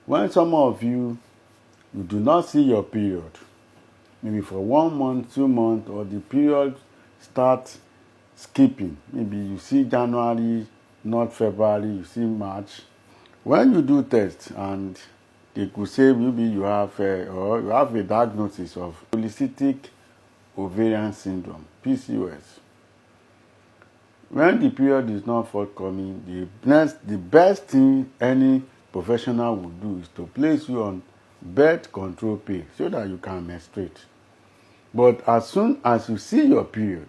When some of you do not see your period, maybe for 1 month, 2 months, or the period starts skipping, maybe you see January, not February, you see March. When you do tests and they could say maybe you have a diagnosis of polycystic ovarian syndrome, PCOS. When the period is not forthcoming, the best thing any professional would do is to place you on birth control pill so that you can menstruate. But as soon as you see your period,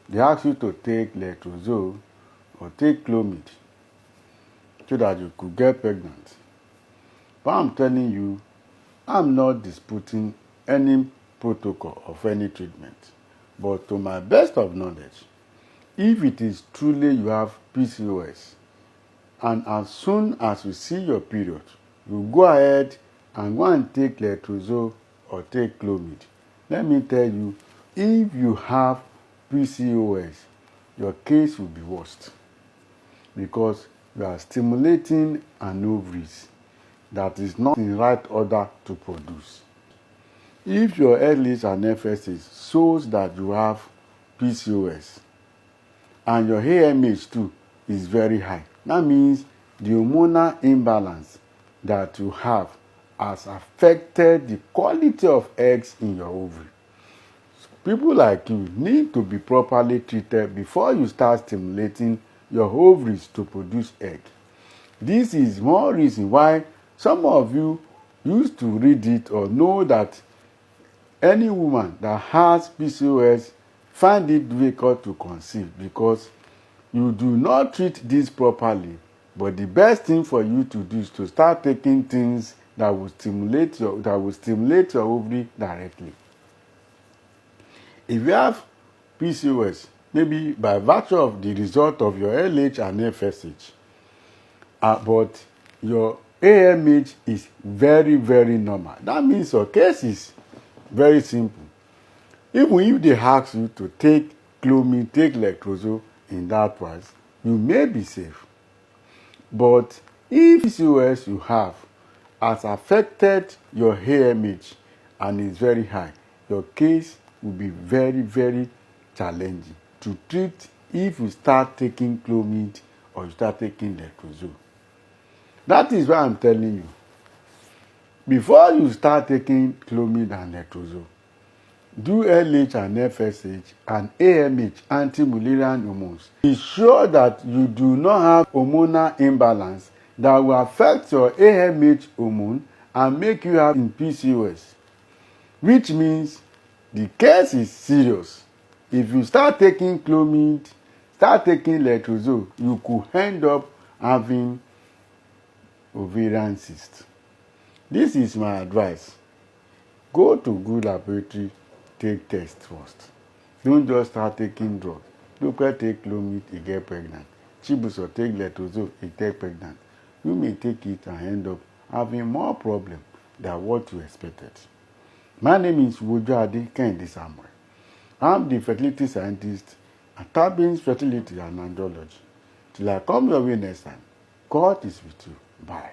they ask you to take letrozole or take clomid so that you could get pregnant. But I'm telling you, I'm not disputing any protocol of any treatment. But to my best of knowledge, if it is truly you have PCOS, and as soon as you see your period, you go ahead and go and take letrozole or take clomid. Let me tell you, if you have PCOS, your case will be worse because you are stimulating an ovaries that is not in right order to produce. If your LH and FSH shows that you have PCOS and your AMH too is very high, that means the hormonal imbalance that you have has affected the quality of eggs in your ovary. People like you need to be properly treated before you start stimulating your ovaries to produce egg. This is one reason why some of you used to read it or know that any woman that has PCOS find it difficult to conceive because you do not treat this properly. But the best thing for you to do is to start taking things that will stimulate your ovary directly. If you have PCOS, maybe by virtue of the result of your LH and FSH, but your AMH is very, very normal. That means your case is very simple. Even if they ask you to take clomid, take letrozole in that price, you may be safe. But if PCOS you have has affected your AMH and is very high, your case will be very, very challenging to treat if you start taking clomid or you start taking letrozole. That is why I'm telling you, before you start taking clomid and letrozole, do LH and FSH and AMH, anti-Mullerian hormones. Be sure that you do not have hormonal imbalance that will affect your AMH hormone and make you have PCOS, which means the case is serious. If you start taking clomid, start taking letrozole, you could end up having ovarian cyst. This is my advice. Go to good laboratory, take test first. Don't just start taking drugs. Look at take clomid, you get pregnant. Chibus or take letrozole, you get pregnant. You may take it and end up having more problem than what you expected. My name is Wojoade Kehinde Samuel. I'm the fertility scientist at Tabins Fertility and Andrology. Till I come your way next time, God is with you. Bye.